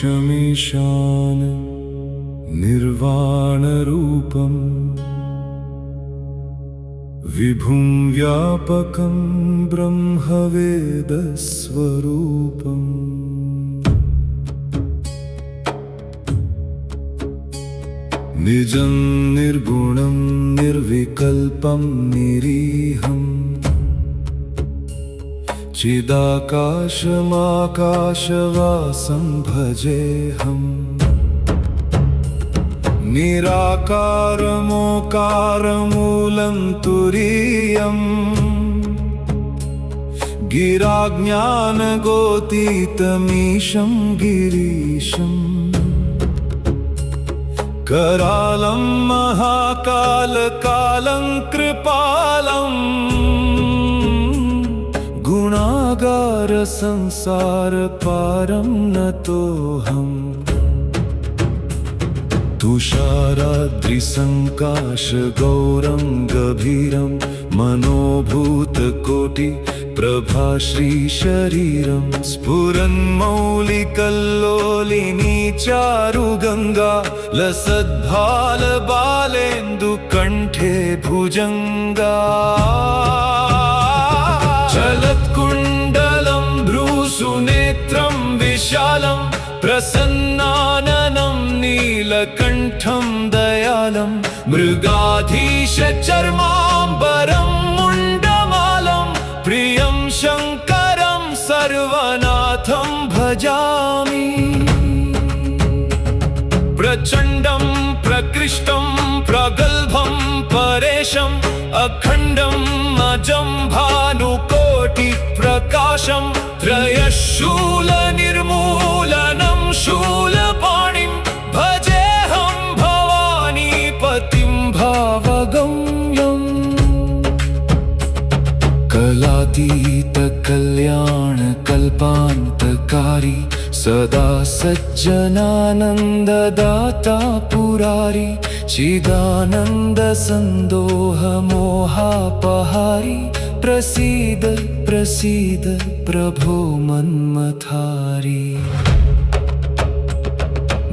शमीशान निर्वाणरूपम् विभुं व्यापकं ब्रह्मवेदस्वरूपम् निजं निर्गुणं निर्विकल्पं निरीहम् चिदाकाशमाकाशवासं भजेऽहम् निराकारमोकारमूलं तुरीयम् गिराज्ञानगोतीतमीशं गिरीशम् करालं महाकालकालं कृपालम् गुणागार संसार पारं नतोऽहम् तुषाराद्रिसङ्काश गौरं गभीरं मनोभूतकोटि प्रभाश्रीशरीरं स्फुरन्मौलिकल्लोलिनी चारुगङ्गा लसद्भालबालेन्दुकण्ठे भुजङ्गा चलत्कुण्डलं भ्रूसुनेत्रं विशालं प्रसन्नाननं नीलकण्ठं दयालं मृगाधीशचर्माम्बरं मुण्डमालं प्रियं शङ्करं सर्वनाथं भजामि प्रचण्डं प्रकृष्टं प्रगल्भं परेशम् अखण्डम् अजं भानुकोटिप्रकाशं त्रयशूलनिर्मूलनं शूलपाणिं भजेऽहं भवानीपतिं भावगम्यम् कलातीतकल्याणकल्पान्तकारी सदा सज्जनानन्ददाता पुरारी चिदानन्द सन्दोहमोहापहारी प्रसीद प्रसीद प्रभो मन्मथारी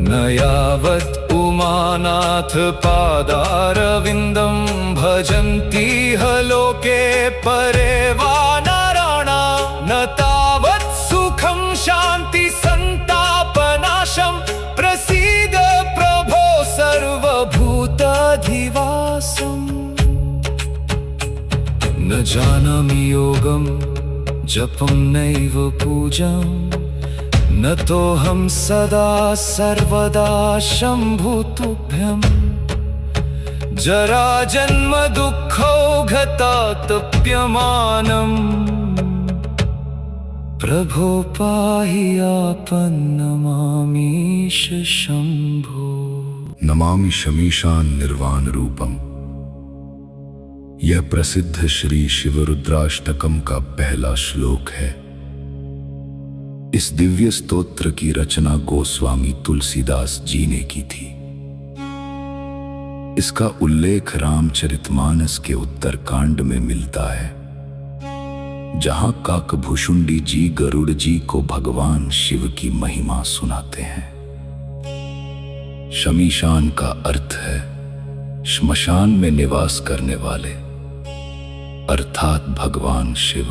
न यावत् उमानाथ पादारविन्दं भजन्तीह लोके परे वा नराणा न तावत् सुखं शान्ति सन्तापनाशं प्रसीद प्रभो सर्वभूताधिवासम् न जानामि योगं जपं नैव पूजां न तोऽहं सदा सर्वदा शम्भुतुभ्यं जराजन्म दुःखौघतातप्यमानम् प्रभो पाहि आपन्नमामीश शंभो। नमामि शमीशान निर्वाण रूपम। यह प्रसिद्ध श्री शिवरुद्राष्टकम का पहला श्लोक है। इस दिव्य स्तोत्र की रचना गोस्वामी तुलसीदास जी ने की थी। इसका उल्लेख रामचरितमानस के उत्तरकांड में मिलता है, जहां काकभूषुंडी जी गरुड़ जी को भगवान शिव की महिमा सुनाते हैं। शमीशान का अर्थ है श्मशान में निवास करने वाले, अर्थात भगवान शिव,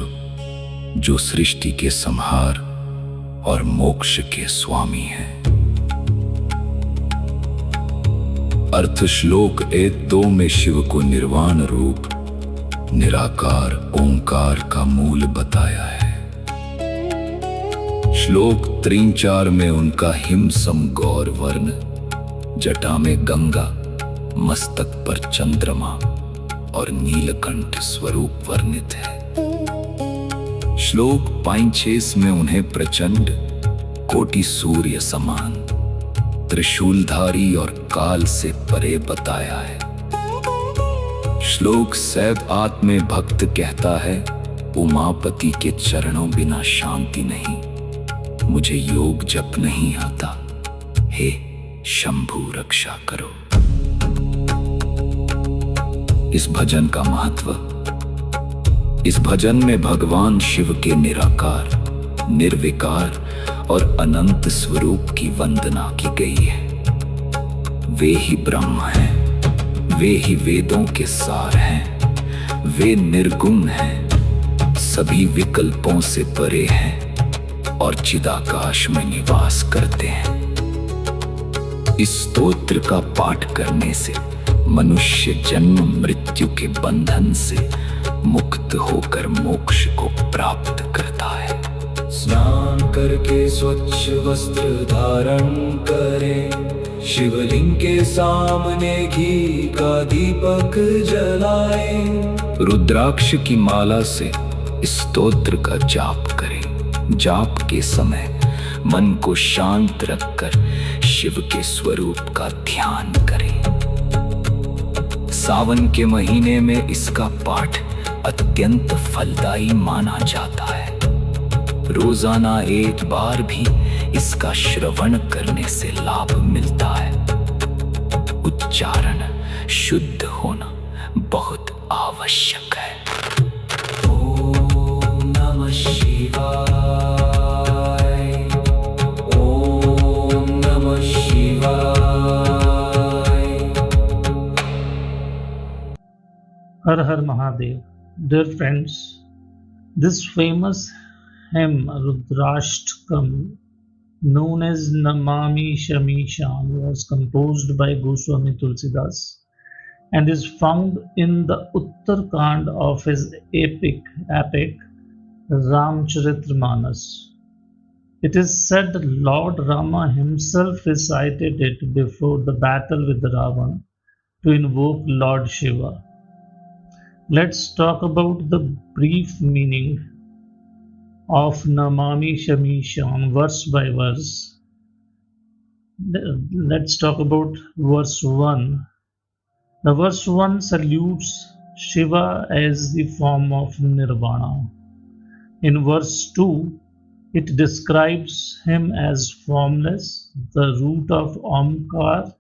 जो सृष्टि के संहार और मोक्ष के स्वामी हैं। अर्थ श्लोक 1-2 में शिव को निर्वाण रूप निराकार ओंकार का मूल बताया है। श्लोक 3-4 में उनका हिम सम गौर वर्ण, जटा में गंगा, मस्तक पर चंद्रमा और नीलकंठ स्वरूप वर्णित है। श्लोक 5-6 में उन्हें प्रचंड, कोटि सूर्य समान, त्रिशूलधारी और काल से परे बताया है। श्लोक 7-8 में भक्त कहता है, उमापति के चरणों बिना शांति नहीं, मुझे योग जप नहीं आता, हे शंभु रक्षा करो। इस भजन का महत्व। इस भजन में भगवान शिव के निराकार, निर्विकार और अनंत स्वरूप की वंदना की गई है। वे ही ब्रह्म हैं, वे ही वेदों के सार हैं, वे निर्गुण हैं, सभी विकल्पों से परे हैं और चिदाकाश में निवास करते हैं। इस स्तोत्र का पाठ करने से मनुष्य जन्म मृत्यु के बंधन से मुक्त होकर मोक्ष को प्राप्त करता है। स्नान करके स्वच्छ वस्त्र धारण करें, शिवलिंग के सामने घी का दीपक जलाएं। रुद्राक्ष की माला से स्तोत्र का जाप करें। जाप के समय मन को शांत रखकर शिव के स्वरूप का ध्यान करें। सावन के महीने में इसका पाठ अत्यंत फलदायी माना जाता है। रोजाना एक बार भी इसका श्रवण करने से लाभ मिलता है। उच्चारण शुद्ध होना बहुत आवश्यक है। ओम नमः शिवाय, ओम नमः शिवाय। Har Har Mahadev. Dear friends, this famous hymn Rudrashtakam, known as Namami Shamisham, was composed by Goswami Tulsidas and is found in the Uttarkand of his epic Ramcharitramanas. It is said that Lord Rama himself recited it before the battle with Ravana to invoke Lord Shiva. Let's talk about the brief meaning of Namami Shamisham verse by verse. Let's talk about verse 1. The verse 1 salutes Shiva as the form of Nirvana. In verse 2, it describes him as formless, the root of Omkar,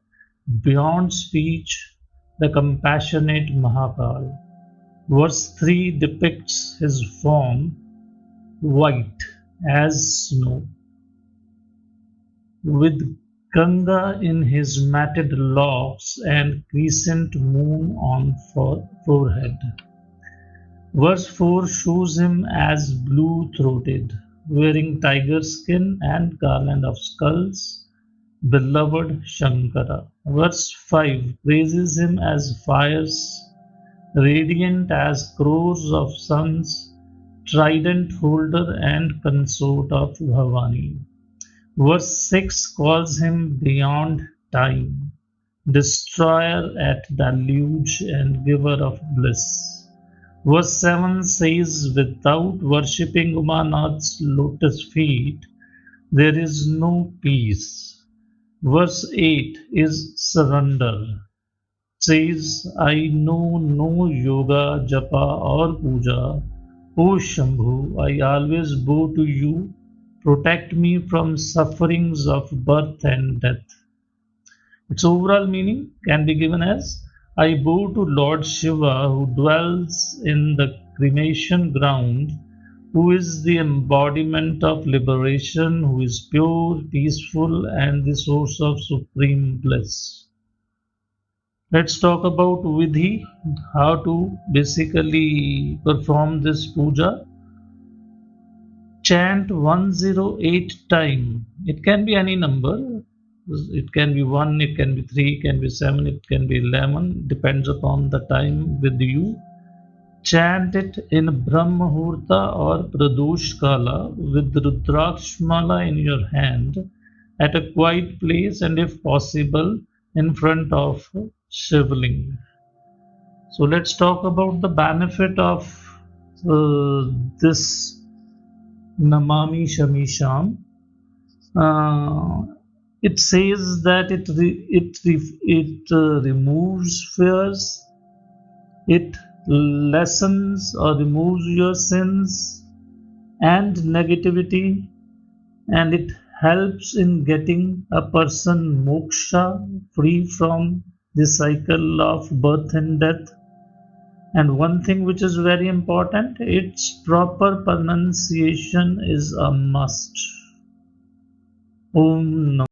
beyond speech, the compassionate Mahakal. Verse 3 depicts his form white as snow, with Ganga in his matted locks and crescent moon on forehead. Verse 4 shows him as blue-throated, wearing tiger skin and garland of skulls, beloved Shankara. Verse 5 praises him as fires, radiant as crores of suns, trident holder and consort of Bhavani. Verse 6 calls him beyond time, destroyer at deluge and giver of bliss. Verse 7 says, without worshipping Umanath's lotus feet, there is no peace. Verse 8 is surrender. Says, I know no yoga, japa or puja. O Shambhu, I always bow to you. Protect me from sufferings of birth and death. Its overall meaning can be given as, I bow to Lord Shiva who dwells in the cremation ground, who is the embodiment of liberation, who is pure, peaceful and the source of supreme bliss. Let's talk about Vidhi, how to basically perform this puja. Chant 108 times. It can be any number. It can be 1, it can be 3, it can be 7, it can be 11. Depends upon the time with you. Chant it in Brahmahurta or Pradosh Kala with Rudrakshmala in your hand at a quiet place and if possible in front of Shivling. So let's talk about the benefit of this Namami Shamisham. It says that it removes fears, it lessens or removes your sins and negativity, and it helps in getting a person moksha, free from the cycle of birth and death. And one thing which is very important, its proper pronunciation is a must. Om Namah